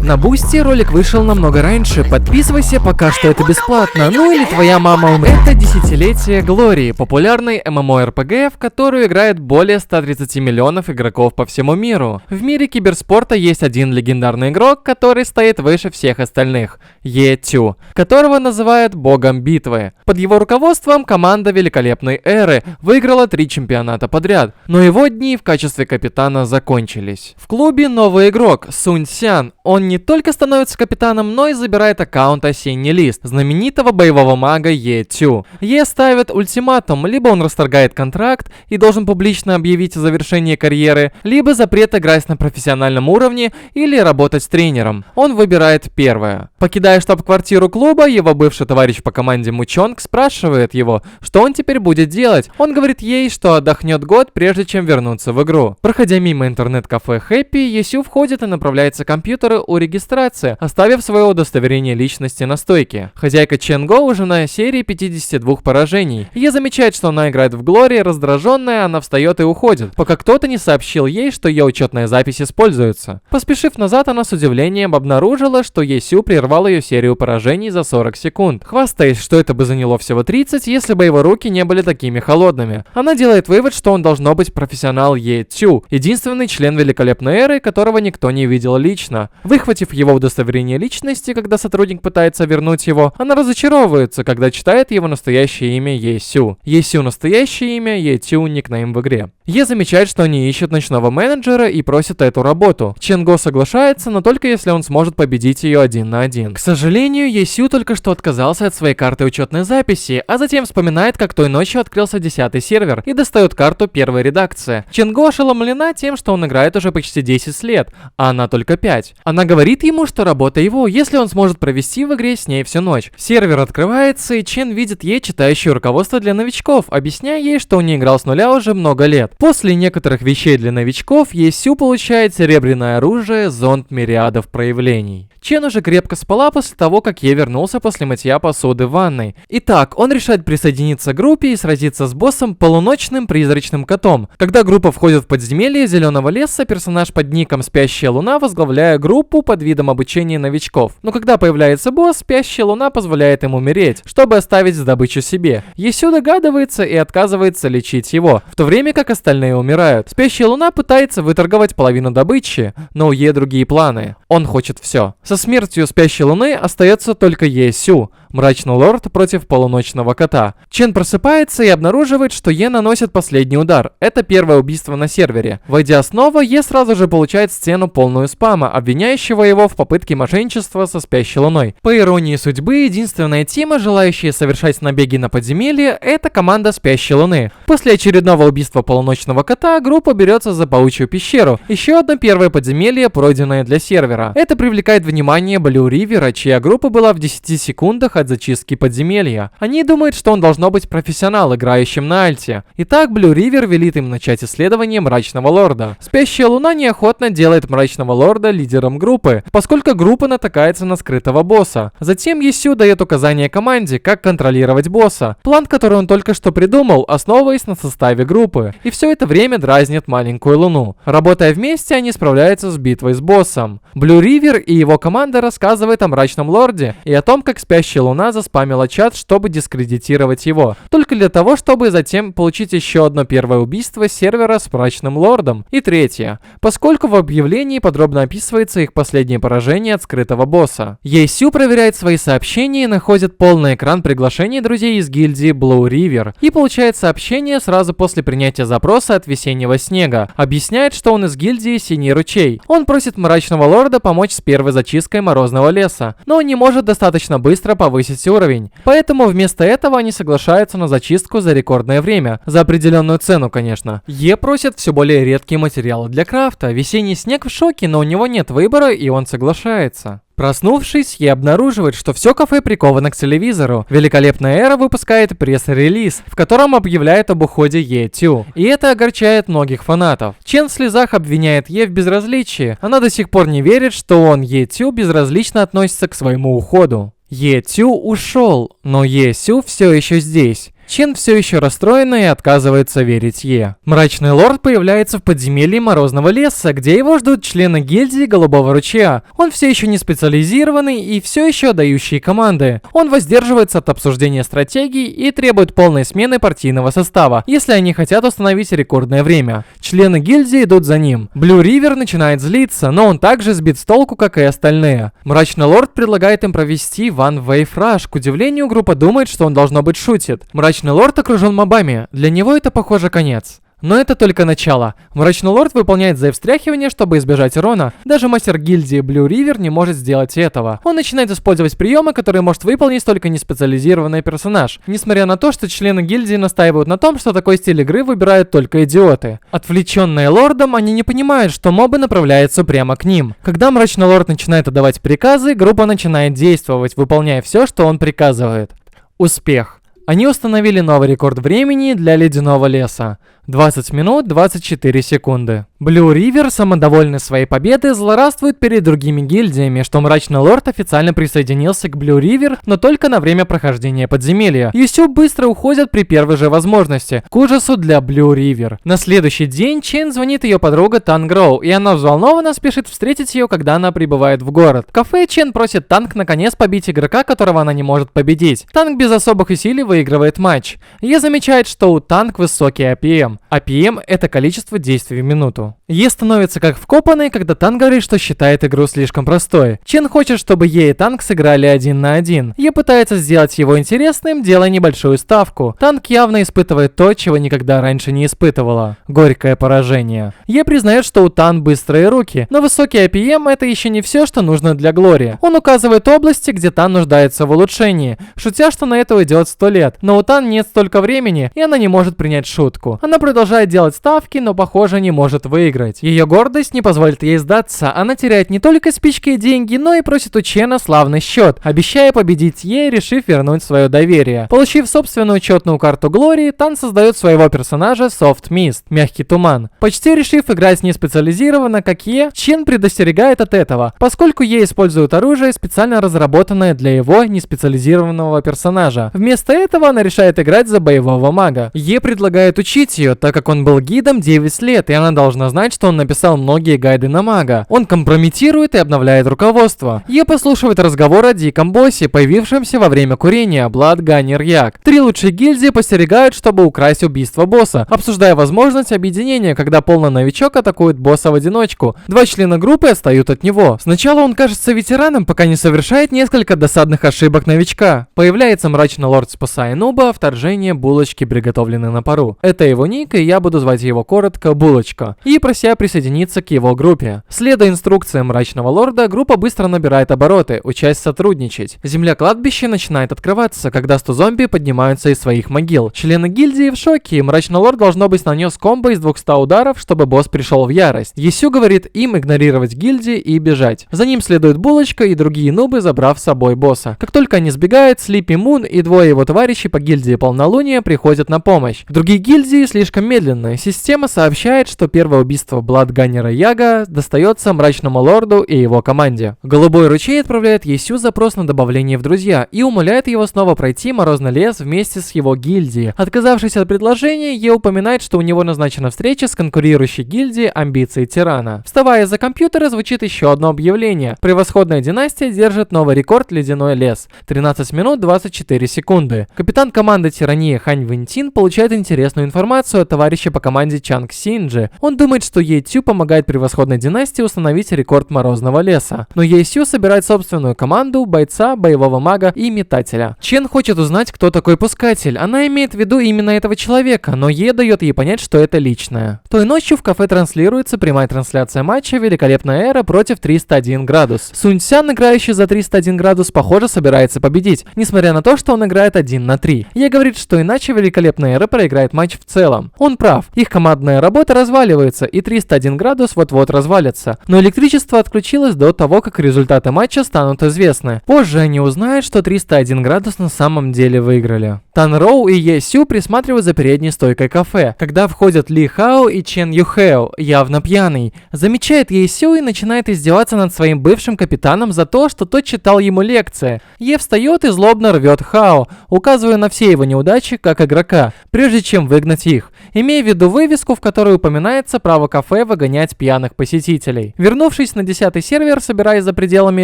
На Бусти ролик вышел намного раньше, подписывайся, пока что это бесплатно, ну или твоя мама умрет. Это десятилетие Глории, популярной MMORPG, в которую играет более 130 миллионов игроков по всему миру. В мире киберспорта есть один легендарный игрок, который стоит выше всех остальных – Е-Тю, которого называют богом битвы. Под его руководством команда великолепной эры выиграла 3 чемпионата подряд, но его дни в качестве капитана закончились. В клубе новый игрок Сунь Сян. Он не только становится капитаном, но и забирает аккаунт Осенний Лист, знаменитого боевого мага Е-Тю. Е ставит ультиматум: либо он расторгает контракт и должен публично объявить о завершении карьеры, либо запрет играть на профессиональном уровне или работать с тренером. Он выбирает первое. Покидая штаб-квартиру клуба, его бывший товарищ по команде Мучонг спрашивает его, что он теперь будет делать. Он говорит ей, что отдохнет год, прежде чем вернуться в игру. Проходя мимо интернет-кафе Хэппи, Есю входит и направляется к компьютеру у регистрации, оставив свое удостоверение личности на стойке. Хозяйка Чен Го уже на серии 52 поражений. Е замечает, что она играет в Глории, раздраженная, она встает и уходит, пока кто-то не сообщил ей, что ее учетная запись используется. Поспешив назад, она с удивлением обнаружила, что Есю прервал ее серию поражений за 40 секунд, хвастаясь, что это бы заняло всего 30, если бы его руки не были такими холодными. Она делает вывод, что он должно быть профессионал Е-Тю, единственный член великолепной эры, которого никто не видел лично. Выхватив его удостоверение личности, когда сотрудник пытается вернуть его, она разочаровывается, когда читает его настоящее имя Есю. Есю настоящее имя, Е-Тю никнейм в игре. Е замечает, что они ищут ночного менеджера и просят эту работу. Чен Го соглашается, но только если он сможет победить ее 1 на 1. К сожалению, Есю только что отказался от своей карты учетной записи, а затем вспоминает, как той ночью открылся 10-й сервер и достает карту первой редакции. Чен Го ошеломлена тем, что он играет уже почти 10 лет, а она только 5. Она говорит ему, что работа его, если он сможет провести в игре с ней всю ночь. Сервер открывается, и Чен видит ей читающее руководство для новичков, объясняя ей, что он не играл с нуля уже много лет. После некоторых вещей для новичков, Есю получает серебряное оружие «Зонд мириадов проявлений». Чен уже крепко спала после того, как Е вернулся после мытья посуды в ванной. Итак, он решает присоединиться к группе и сразиться с боссом полуночным призрачным котом. Когда группа входит в подземелье Зеленого леса, персонаж под ником Спящая Луна, возглавляя группу под видом обучения новичков. Но когда появляется босс, Спящая Луна позволяет ему умереть, чтобы оставить добычу себе. Есю догадывается и отказывается лечить его, в то время как остальные умирают. Спящая Луна пытается выторговать половину добычи, но у Е другие планы. Он хочет все. Со смертью Спящей Луны остается только Есю, Мрачный Лорд против Полуночного Кота. Чен просыпается и обнаруживает, что Е наносит последний удар. Это первое убийство на сервере. Войдя снова, Е сразу же получает сцену полную спама, обвиняющего его в попытке мошенничества со Спящей Луной. По иронии судьбы, единственная тема, желающая совершать набеги на подземелье, это команда Спящей Луны. После очередного убийства Полуночного Кота, группа берется за Паучью пещеру. Еще одно первое подземелье, пройденное для сервера. Это привлекает внимание Блю Ривера, чья группа была в 10 секундах от зачистки подземелья. Они думают, что он должно быть профессионал, играющим на альте. Итак, Блю Ривер велит им начать исследование Мрачного Лорда. Спящая Луна неохотно делает Мрачного Лорда лидером группы, поскольку группа натыкается на скрытого босса. Затем Есю дает указание команде, как контролировать босса. План, который он только что придумал, основываясь на составе группы. И все это время дразнит маленькую Луну. Работая вместе, они справляются с битвой с боссом. Блю Ривер и его команда рассказывают о Мрачном Лорде и о том, как Спящая Луна заспамила чат, чтобы дискредитировать его. Только для того, чтобы затем получить еще одно первое убийство сервера с Мрачным Лордом. И третье, поскольку в объявлении подробно описывается их последнее поражение от скрытого босса. Есю проверяет свои сообщения и находит полный экран приглашений друзей из гильдии Blue River и получает сообщение сразу после принятия запроса от Весеннего Снега. Объясняет, что он из гильдии Синий Ручей. Он просит Мрачного Лорда помочь с первой зачисткой Морозного Леса, но он не может достаточно быстро повысить уровень. Поэтому вместо этого они соглашаются на зачистку за рекордное время. За определенную цену, конечно. Е просит все более редкие материалы для крафта. Весенний Снег в шоке, но у него нет выбора, и он соглашается. Проснувшись, Е обнаруживает, что все кафе приковано к телевизору. Великолепная эра выпускает пресс-релиз, в котором объявляет об уходе Е-Тю. И это огорчает многих фанатов. Чен в слезах обвиняет Е в безразличии. Она до сих пор не верит, что он, Е-Тю, безразлично относится к своему уходу. Е-Тю ушел, но Есю все еще здесь. Чен все еще расстроена и отказывается верить Е. Мрачный лорд появляется в подземелье Морозного леса, где его ждут члены гильдии Голубого ручья. Он все еще не специализированный и все еще отдающий команды. Он воздерживается от обсуждения стратегий и требует полной смены партийного состава, если они хотят установить рекордное время. Члены гильдии идут за ним. Блю Ривер начинает злиться, но он также сбит с толку, как и остальные. Мрачный лорд предлагает им провести One Wave Rush. К удивлению, группа думает, что он должно быть шутит. Мрачный лорд окружен мобами. Для него это, похоже, конец. Но это только начало. Мрачный лорд выполняет встряхивание, чтобы избежать урона. Даже мастер гильдии Блю Ривер не может сделать этого. Он начинает использовать приемы, которые может выполнить только неспециализированный персонаж. Несмотря на то, что члены гильдии настаивают на том, что такой стиль игры выбирают только идиоты. Отвлеченные лордом, они не понимают, что мобы направляются прямо к ним. Когда Мрачный лорд начинает отдавать приказы, группа начинает действовать, выполняя все, что он приказывает. Успех. Они установили новый рекорд времени для Ледяного леса. 20 минут 24 секунды. Блю Ривер, самодовольный своей победой, злорадствует перед другими гильдиями, что Мрачный лорд официально присоединился к Блю Ривер, но только на время прохождения подземелья. Юсю быстро уходят при первой же возможности, к ужасу для Блю Ривер. На следующий день Чен звонит ее подруга Тангроу, и она взволнованно спешит встретить ее, когда она прибывает в город. В кафе Чен просит Танг наконец побить игрока, которого она не может победить. Танг без особых усилий выигрывает матч. Е замечает, что у Танг высокий APM. APM — это количество действий в минуту. Е становится как вкопанный, когда Танг говорит, что считает игру слишком простой. Чен хочет, чтобы Е и Танг сыграли 1 на 1. Е пытается сделать его интересным, делая небольшую ставку. Танг явно испытывает то, чего никогда раньше не испытывала. Горькое поражение. Е признает, что у Танг быстрые руки, но высокий APM — это еще не все, что нужно для Глори. Он указывает области, где Тан нуждается в улучшении, шутя, что на это уйдет 100 лет. Но у Тан нет столько времени, и она не может принять шутку. Она продолжает делать ставки, но, похоже, не может выиграть. Ее гордость не позволит ей сдаться. Она теряет не только спички и деньги, но и просит у Чена славный счет, обещая победить ей, решив вернуть свое доверие. Получив собственную учетную карту Глории, Тан создает своего персонажа Soft Mist, мягкий туман. Почти решив играть не специализированно, как Е, Чен предостерегает от этого, поскольку Е использует оружие, специально разработанное для его неспециализированного персонажа. Вместо этого она решает играть за боевого мага. Е предлагает учить ее, так как он был гидом 9 лет, и она должна знать, что он написал многие гайды на мага. Он компрометирует и обновляет руководство. Е послушивает разговор о диком боссе, появившемся во время курения, Blood Gunner Yak. 3 лучшие гильдии постерегают, чтобы украсть убийство босса, обсуждая возможность объединения, когда полный новичок атакует босса в одиночку. 2 члена группы отстают от него. Сначала он кажется ветераном, пока не совершает несколько досадных ошибок новичка. Появляется Мрачный лорд, спасая нуба, вторжение булочки, приготовленной на пару. Это его ник, и я буду звать его коротко Булочка. И прося присоединиться к его группе. Следуя инструкциям Мрачного лорда, группа быстро набирает обороты, учась сотрудничать. Земля кладбища начинает открываться, когда 100 зомби поднимаются из своих могил. Члены гильдии в шоке, и Мрачный лорд, должно быть, нанес комбо из 200 ударов, чтобы босс пришел в ярость. Есю говорит им игнорировать гильдии и бежать. За ним следует Булочка и другие нубы, забрав с собой босса. Как только они сбегают, Слипи Мун и 2 его товарищей по гильдии Полнолуния приходят на помощь. Другие гильдии слишком медленные. Система сообщает, что первое убийство Бладганнера Яга достается Мрачному лорду и его команде. Голубой ручей отправляет Есю запрос на добавление в друзья и умоляет его снова пройти Морозный лес вместе с его гильдией. Отказавшись от предложения, Е упоминает, что у него назначена встреча с конкурирующей гильдией Амбиции Тирана. Вставая за компьютера, звучит еще одно объявление. Превосходная династия держит новый рекорд Ледяной лес. 13 минут 24 секунды. Капитан команды Тирания Хань Вэньтин получает интересную информацию от товарища по команде Чанг Синджи. Он думает, что Е-Тю помогает превосходной династии установить рекорд Морозного леса. Но Е-Сю собирает собственную команду, бойца, боевого мага и метателя. Чен хочет узнать, кто такой пускатель. Она имеет в виду именно этого человека, но Е дает ей понять, что это личное. Той ночью в кафе транслируется прямая трансляция матча «Великолепная эра» против 301 градус. Сунь Цян, играющий за 301 градус, похоже, собирается победить, несмотря на то, что он играет 1 на 3. Е говорит, что иначе «Великолепная эра» проиграет матч в целом. Лордом. Он прав, их командная работа разваливается, и 301 градус вот-вот развалится. Но электричество отключилось до того, как результаты матча станут известны. Позже они узнают, что 301 градус на самом деле выиграли. Тан Роу и Е Сю присматривают за передней стойкой кафе, когда входят Ли Хао и Чен Юхэо, явно пьяный. Замечает Е Сю и начинает издеваться над своим бывшим капитаном за то, что тот читал ему лекции. Е встает и злобно рвет Хао, указывая на все его неудачи как игрока, прежде чем выгнать их, имея в виду вывеску, в которой упоминается право кафе выгонять пьяных посетителей. Вернувшись на 10-й сервер, собираясь за пределами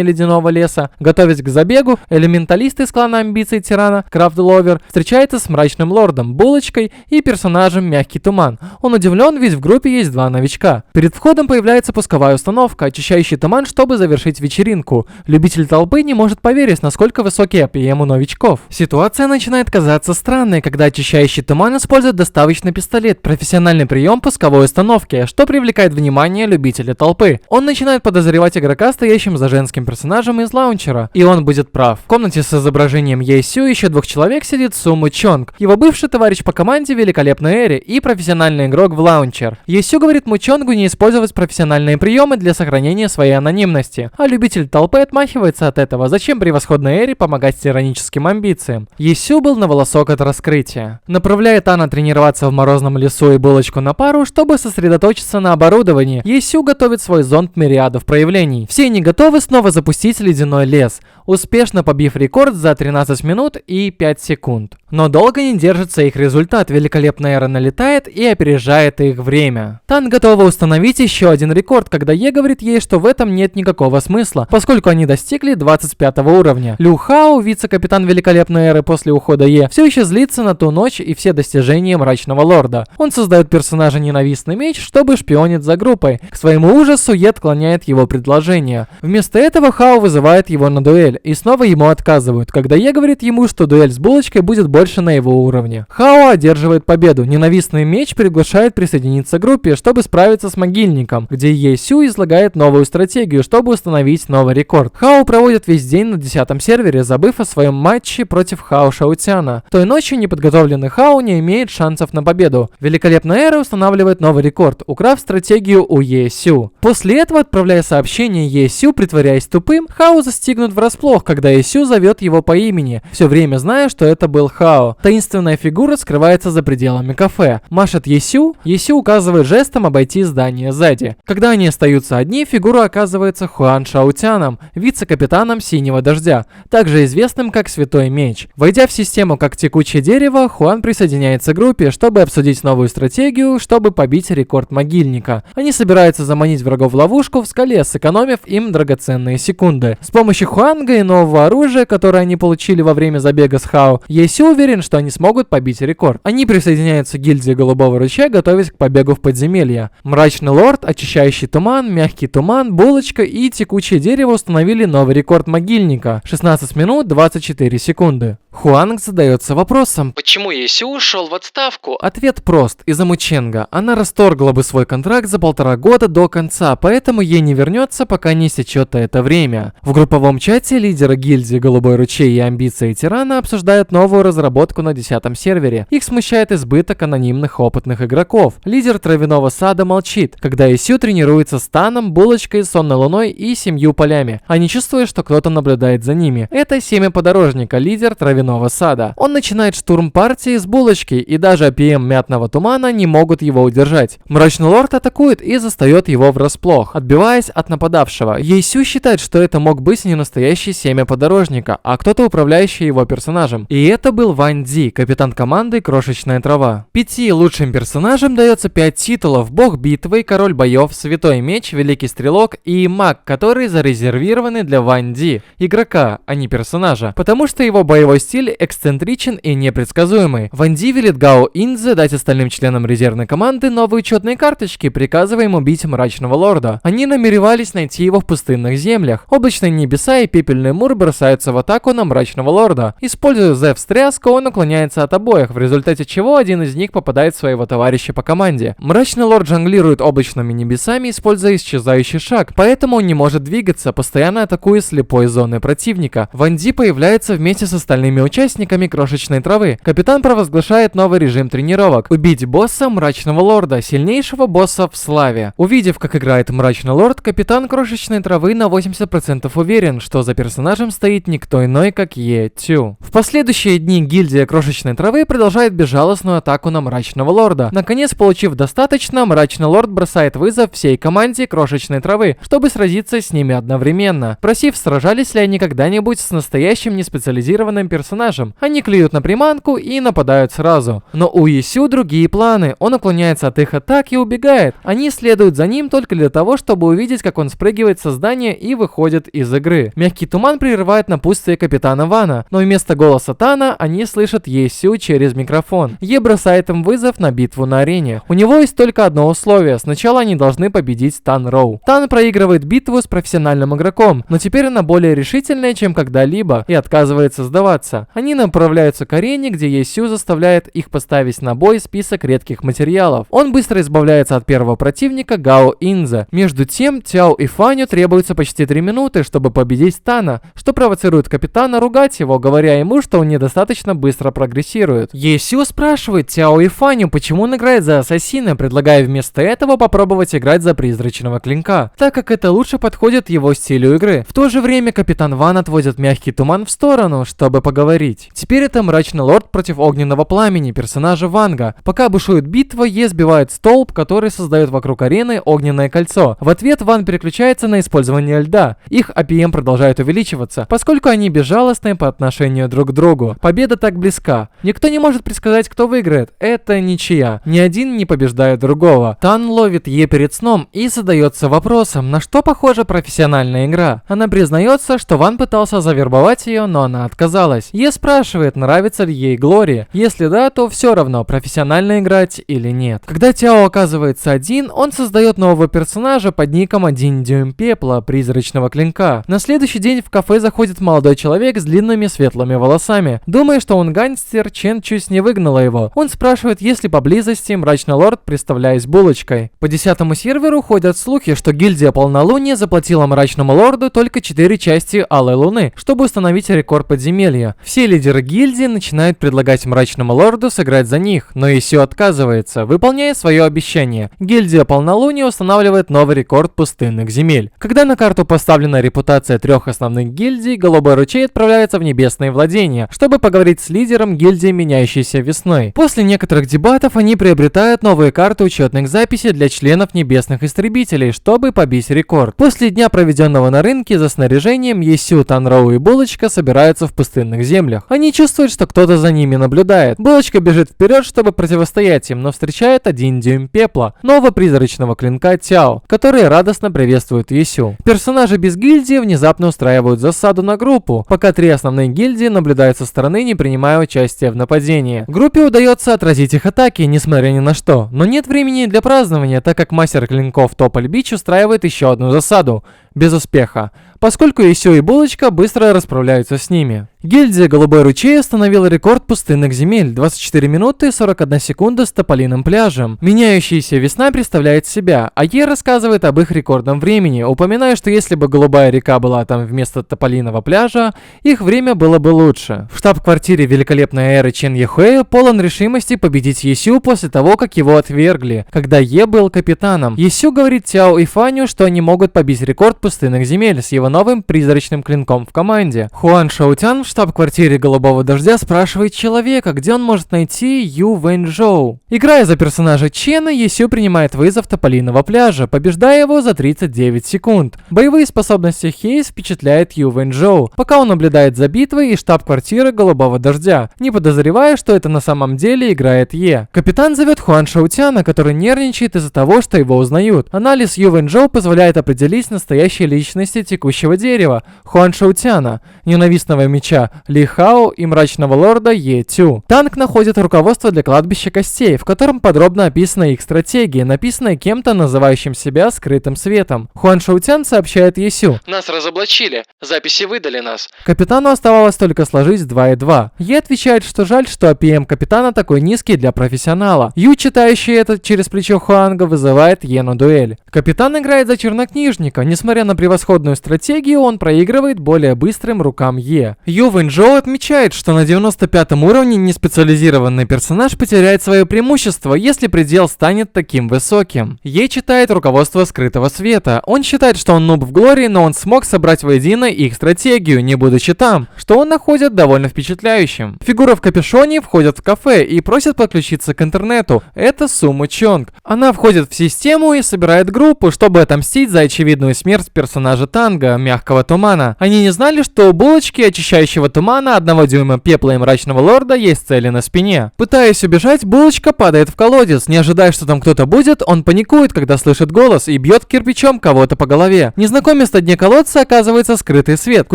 Ледяного леса, готовясь к забегу, элементалист из клана амбиций тирана, Крафт Ловер, встречается с Мрачным Лордом, Булочкой и персонажем Мягкий Туман. Он удивлен, ведь в группе есть 2 новичка. Перед входом появляется пусковая установка, очищающий туман, чтобы завершить вечеринку. Любитель толпы не может поверить, насколько высокий APM у новичков. Ситуация начинает казаться странной, когда очищающий туман использует доставочный пистолет, профессиональный прием пусковой установки, что привлекает внимание любителя толпы. Он начинает подозревать игрока, стоящим за женским персонажем из лаунчера. И он будет прав. В комнате с изображением Е Сю еще 2 человек сидит Су Му Чонг, его бывший товарищ по команде Великолепной Эри и профессиональный игрок в лаунчер. Е Сю говорит Му Чонгу не использовать профессиональные приемы для сохранения своей анонимности, а любитель толпы отмахивается от этого. Зачем превосходной Эри помогать тираническим амбициям? Е Сю был на волосок от раскрытия. Направляет Анна тренироваться в морозном лесу и Булочку на пару, чтобы сосредоточиться на оборудовании. Е Сю готовит свой зонд мириадов проявлений. Все они готовы снова запустить ледяной лес, успешно побив рекорд за 13 минут и 5 секунд. Но долго не держится их результат, великолепная Эра налетает и опережает их время. Тан готова установить еще один рекорд, когда Е говорит ей, что в этом нет никакого смысла, поскольку они достигли 25 уровня. Лю Хао, вице-капитан Великолепной Эры после ухода Е, все еще злится на ту ночь и все достижения Мрачного Лорда. Он создает персонажа Ненавистный Меч, чтобы шпионить за группой. К своему ужасу Е отклоняет его предложение. Вместо этого Хао вызывает его на дуэль, и снова ему отказывают, когда Е говорит ему, что дуэль с Булочкой будет больше на его уровне. Хао одерживает победу. Ненавистный Меч приглашает присоединиться к группе, чтобы справиться с Могильником, где Е Сю излагает новую стратегию, чтобы установить новый рекорд. Хао проводит весь день на 10-м сервере, забыв о своем матче против Хао Шаутяна. Той ночью неподготовленный Хао не имеет шансов на победу. Великолепная Эра устанавливает новый рекорд, украв стратегию у Е Сю. После этого, отправляя сообщение Е Сю, притворяясь тупым, Хао застигнут врасплох, когда Е Сю зовет его по имени, все время зная, что это был Хао. Таинственная фигура скрывается за пределами кафе. Машет Е Сю указывает жестом обойти здание сзади. Когда они остаются одни, фигура оказывается Хуан Шаутяном, вице-капитаном Синего Дождя, также известным как Святой Меч. Войдя в систему как Текучее Дерево, Хуан присоединяется к группе, чтобы обсудить новую стратегию, чтобы побить рекорд Могильника. Они собираются заманить врагов в ловушку в скале, сэкономив им драгоценные секунды. С помощью Хуанга и нового оружия, которое они получили во время забега с Хао, Е Сю уверен, что они смогут побить рекорд. Они присоединяются к гильдии Голубого Ручья, готовясь к побегу в подземелье. Мрачный Лорд, Очищающий Туман, Мягкий Туман, Булочка и Текучее Дерево установили новый рекорд Могильника – 16 минут 24 секунды. Хуанг задается вопросом, почему Е Сю ушел в отставку? Ответ прост – из-за Му Ченга. Она расторгла бы свой контракт за 1,5 года до конца, поэтому ей не вернется, пока не истечет это время. В групповом чате лидеры гильдии Голубой Ручей и амбиции Тирана обсуждают новую разработку на 10-м сервере. Их смущает избыток анонимных опытных игроков. Лидер Травяного Сада молчит, когда Е Сю тренируется с Таном, Булочкой, Сонной Луной и 7 полями. Они чувствуют, что кто-то наблюдает за ними. Это Семя Подорожника, лидер Травяного Сада. Он начинает штурм партии с Булочки, и даже APM Мятного Тумана не могут его удержать. Мрачный Лорд атакует и застает его врасплох, отбиваясь от нападавшего. Е Сю считает, что это мог быть не настоящий Семя Подорожника, а кто-то, управляющий его персонажем. И это был Вань Ди, капитан команды Крошечная Трава. 5 лучшим персонажам дается 5 титулов: Бог Битвы, Король Боев, Святой Меч, Великий Стрелок и Маг, которые зарезервированы для Вань Ди, игрока, а не персонажа, потому что его боевой стиль эксцентричен и непредсказуемый. Вань Ди велит Гао Инзе дать остальным членам резервной команды новые учетные карточки, приказывая им убить Мрачного Лорда. Они намеревались найти его в пустынных землях. Облачные небеса и пепельный мур бросаются в атаку на Мрачного Лорда. Используя Зев-встряску, он уклоняется от обоих, в результате чего один из них попадает в своего товарища по команде. Мрачный Лорд жонглирует облачными небесами, используя исчезающий шаг, поэтому он не может двигаться, постоянно атакуя слепой зоны противника. Вань Ди появляется вместе с остальными участниками Крошечной Травы. Капитан провозглашает новый режим тренировок. тренировок. Убить босса Мрачного Лорда, сильнейшего босса в славе. Увидев, как играет Мрачный Лорд, капитан Крошечной Травы на 80% уверен, что за персонажем стоит никто иной, как Е Тю. В последующие дни гильдия Крошечной Травы продолжает безжалостную атаку на Мрачного Лорда. Наконец, получив достаточно, Мрачный Лорд бросает вызов всей команде Крошечной Травы, чтобы сразиться с ними одновременно. Просив, сражались ли они когда-нибудь с настоящим неспециализированным персонажем. Они клюют на приманку и нападают сразу. Но у Есю другие планы. Он уклоняется от их атак и убегает. Они следуют за ним только для того, чтобы увидеть, как он спрыгивает со здания и выходит из игры. Мягкий туман прерывает напутствие капитана Вана, но вместо голоса Тана они слышат Есю через микрофон. Е бросает им вызов на битву на арене. У него есть только одно условие. Сначала они должны победить Тан Роу. Тан проигрывает битву с профессиональным игроком, но теперь она более решительная, чем когда-либо, и отказывается сдаваться. Они направляются к арене, где Есю заставляет их поставить на бой список редких материалов. Он быстро избавляется от первого противника Гао Инза. Между тем, Тяо и Фаню требуется почти 3 минуты, чтобы победить Тана, что провоцирует капитана ругать его, говоря ему, что он недостаточно быстро прогрессирует. Есю спрашивает Тяо и Фаню, почему он играет за ассасина, предлагая вместо этого попробовать играть за призрачного клинка, так как это лучше подходит его стилю игры. В то же время капитан Ван отводит мягкий туман в сторону, чтобы поговорить. Теперь это Мрачный Лорд против Огненного Пламени, персонажа Ванга. Пока бушует битва, Е сбивает столб, который создает вокруг арены огненное кольцо. В ответ Ван переключается на использование льда. Их APM продолжает увеличиваться, поскольку они безжалостны по отношению друг к другу. Победа так близка. Никто не может предсказать, кто выиграет. Это ничья. Ни один не побеждает другого. Тан ловит Е перед сном и задается вопросом, на что похожа профессиональная игра. Она признается, что Ван пытался завербовать ее, но она отказалась. Е спрашивает, нравится ли ей Глори. Если да, то все равно, профессионально играть или нет. Когда Тяо оказывается один, он создает нового персонажа под ником 1 дюйм пепла, призрачного клинка. На следующий день в кафе заходит молодой человек с длинными светлыми волосами. Думая, что он гангстер, Чен чуть не выгнала его. Он спрашивает, есть ли поблизости Мрачный Лорд, представляясь булочкой. По 10-му серверу ходят слухи, что гильдия Полнолуния заплатила Мрачному Лорду только 4 части Алой Луны, чтобы установить рекорд подземелья. Все лидеры гильдии начинают предлагать Мрачному Лорду сыграть за них, но Есю отказывается, выполняя свое обещание. Гильдия Полнолуния устанавливает новый рекорд пустынных земель. Когда на карту поставлена репутация 3 основных гильдий, Голубой Ручей отправляется в Небесные Владения, чтобы поговорить с лидером гильдии Меняющейся Весной. После некоторых дебатов они приобретают новые карты учетных записей для членов Небесных Истребителей, чтобы побить рекорд. После дня, проведенного на рынке за снаряжением, Есю, Тан Роу и Булочка собираются в пустынных землях. Они чувствуют, что кто-то за ними наблюдает. Булочка бежит вперед, чтобы противостоять им, но встречает 1 дюйм пепла, нового призрачного клинка Тяо, который радостно приветствует Есю. Персонажи без гильдии внезапно устраивают засаду на группу, пока 3 основные гильдии наблюдают со стороны, не принимая участия в нападении. Группе удается отразить их атаки, несмотря ни на что, но нет времени для празднования, так как мастер клинков Тополь Бич устраивает еще одну засаду. Без успеха, поскольку Есю и Булочка быстро расправляются с ними. Гильдия Голубой Ручей установила рекорд пустынных земель 24 минуты и 41 секунда с Тополиным пляжем. Меняющаяся Весна представляет себя, а Е рассказывает об их рекордном времени, упоминая, что если бы Голубая река была там вместо Тополиного пляжа, их время было бы лучше. В штаб-квартире великолепной эры Чен Ехуэя полон решимости победить Есю после того, как его отвергли, когда Е был капитаном. Есю говорит Тяо и Фаню, что они могут побить рекорд пустынных земель с его новым призрачным клинком в команде. Хуан Шаутян в штаб-квартире Голубого Дождя спрашивает человека, где он может найти Ю Вэньчжоу. Играя за персонажа Чена, Есю принимает вызов Тополиного пляжа, побеждая его за 39 секунд. Боевые способности Хейс впечатляет Ю Вэньчжоу, пока он наблюдает за битвой из штаб-квартиры Голубого Дождя, не подозревая, что это на самом деле играет Е. Капитан зовет Хуан Шаутяна, который нервничает из-за того, что его узнают. Анализ Ю Вэньчжоу позволяет определить настоящие личности текущего дерева Хуан Шаутяна, ненавистного меча Ли Хао и Мрачного Лорда Е Тю. Танк находит руководство для кладбища костей, в котором подробно описана их стратегия, написанная кем-то, называющим себя скрытым светом. Хуан Шаутян сообщает Есю: «Нас разоблачили. Записи выдали нас». Капитану оставалось только сложить 2 и 2. Е отвечает, что жаль, что APM капитана такой низкий для профессионала. Ю, читающий это через плечо Хуанга, вызывает Е на дуэль. Капитан играет за чернокнижника. Несмотря несмотря на превосходную стратегию, он проигрывает более быстрым рукам Е. Ю Вэньчжоу отмечает, что на 95-м уровне неспециализированный персонаж потеряет свое преимущество, если предел станет таким высоким. Е читает руководство скрытого света. Он считает, что он нуб в Глории, но он смог собрать воедино их стратегию, не будучи там, что он находит довольно впечатляющим. Фигура в капюшоне входит в кафе и просит подключиться к интернету. Это Суму Чонг. Она входит в систему и собирает группу, чтобы отомстить за очевидную смерть персонажа Танга, мягкого тумана. Они не знали, что у булочки очищающего тумана 1 дюйма пепла и мрачного лорда есть цели на спине. Пытаясь убежать, булочка падает в колодец. Не ожидая, что там кто-то будет, он паникует, когда слышит голос и бьет кирпичом кого-то по голове. Незнакомец на дне колодца оказывается скрытый свет. К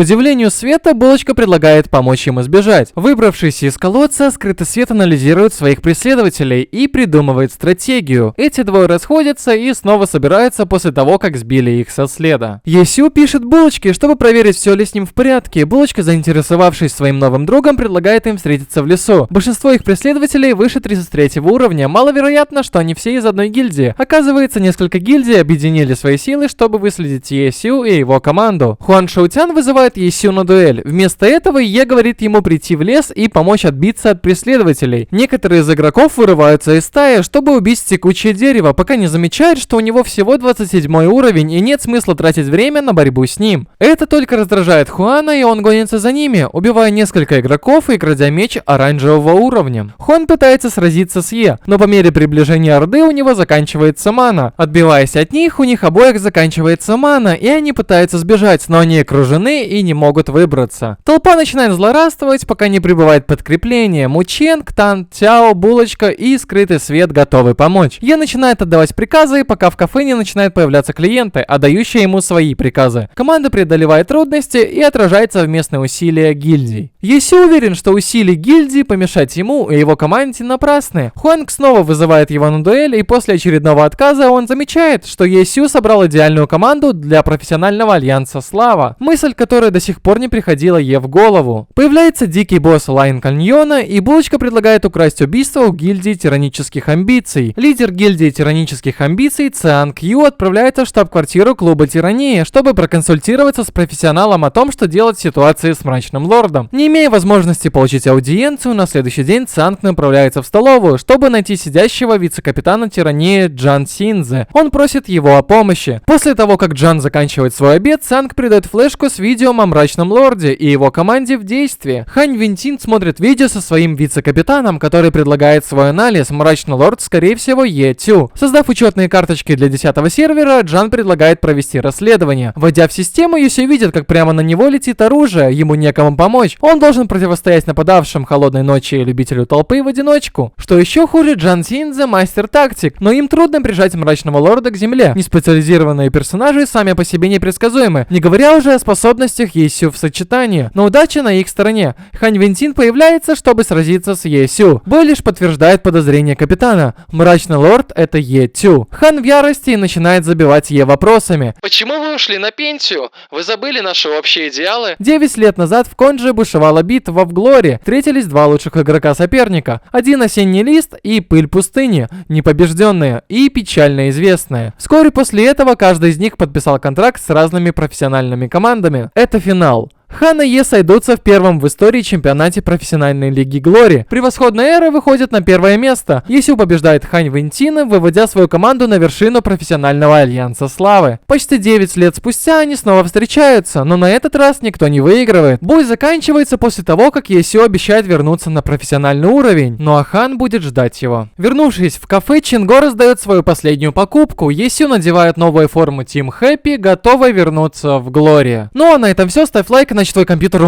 удивлению света, булочка предлагает помочь им избежать. Выбравшись из колодца, скрытый свет анализирует своих преследователей и придумывает стратегию. Эти двое расходятся и снова собираются после того, как сбили их со следа. Есю пишет булочке, чтобы проверить, все ли с ним в порядке. Булочка, заинтересовавшись своим новым другом, предлагает им встретиться в лесу. Большинство их преследователей выше 33 уровня. Маловероятно, что они все из одной гильдии. Оказывается, несколько гильдий объединили свои силы, чтобы выследить Есю и его команду. Хуан Шоутян вызывает Есю на дуэль. Вместо этого Е говорит ему прийти в лес и помочь отбиться от преследователей. Некоторые из игроков вырываются из стаи, чтобы убить текучее дерево, пока не замечают, что у него всего 27 уровень и нет смысла тратить время на борьбу с ним. Это только раздражает Хуана, и он гонится за ними, убивая несколько игроков и крадя меч оранжевого уровня. Хуан пытается сразиться с Е, но по мере приближения Орды у него заканчивается мана. Отбиваясь от них, у них обоих заканчивается мана, и они пытаются сбежать, но они окружены и не могут выбраться. Толпа начинает злорадствовать, пока не прибывает подкрепление. Мученг, Тан, Цяо, булочка и скрытый свет готовы помочь. Е начинает отдавать приказы, пока в кафе не начинают появляться клиенты, отдающие ему свои приказы. Команда преодолевает трудности и отражает совместные усилия гильдий. Есю уверен, что усилия гильдии помешать ему и его команде напрасны. Хуанг снова вызывает его на дуэль, и после очередного отказа он замечает, что Есю собрал идеальную команду для профессионального альянса Слава. Мысль, которая до сих пор не приходила Е в голову. Появляется дикий босс Лайн Каньона, и булочка предлагает украсть убийство у гильдии тиранических амбиций. Лидер гильдии тиранических амбиций Цианг Ю отправляется в штаб-квартиру клуба тирании, чтобы проконсультироваться с профессионалом о том, что делать в ситуации с мрачным лордом. Не имея возможности получить аудиенцию, на следующий день Цианг направляется в столовую, чтобы найти сидящего вице-капитана тирании Джан Синзе. Он просит его о помощи. После того, как Джан заканчивает свой обед, Цианг передает флешку с видео о мрачном лорде и его команде в действии. Хань Винтин смотрит видео со своим вице-капитаном, который предлагает свой анализ. Мрачный лорд, скорее всего, Е Тю. Создав учетные карточки для 10-го сервера, Джан предлагает провести расследование. Войдя в систему, Юси видит, как прямо на него летит оружие, ему некому помочь. Он должен противостоять нападавшим холодной ночи и любителю толпы в одиночку. Что еще хуже, Джан Синзе мастер-тактик, но им трудно прижать мрачного лорда к земле. Неспециализированные персонажи сами по себе непредсказуемы, не говоря уже о способностях Есю в сочетании. Но удача на их стороне. Хань Винтин появляется, чтобы сразиться с Есю. Бой лишь подтверждает подозрение капитана. Мрачный лорд — это Е Тю. Хан в ярости и начинает забивать Е вопросами. Почему вы ушли на пенсию? Вы забыли наши общие идеалы? 9 лет назад в Конже бушевала битва в Глории. Встретились два лучших игрока соперника. Один осенний лист и пыль пустыни. Непобежденные и печально известные. Вскоре после этого каждый из них подписал контракт с разными профессиональными командами. Это финал. Хан и Е сойдутся в первом в истории чемпионате профессиональной лиги Глори. Превосходная эра выходит на первое место. Есю побеждает Хань Вэньтина, выводя свою команду на вершину профессионального альянса славы. Почти 9 лет спустя они снова встречаются, но на этот раз никто не выигрывает. Бой заканчивается после того, как Есю обещает вернуться на профессиональный уровень, ну а Хан будет ждать его. Вернувшись в кафе, Чинго раздает свою последнюю покупку. Есю надевает новую форму Team Happy, готовая вернуться в Глори. Ну а на этом все, ставь лайк, иначе твой компьютер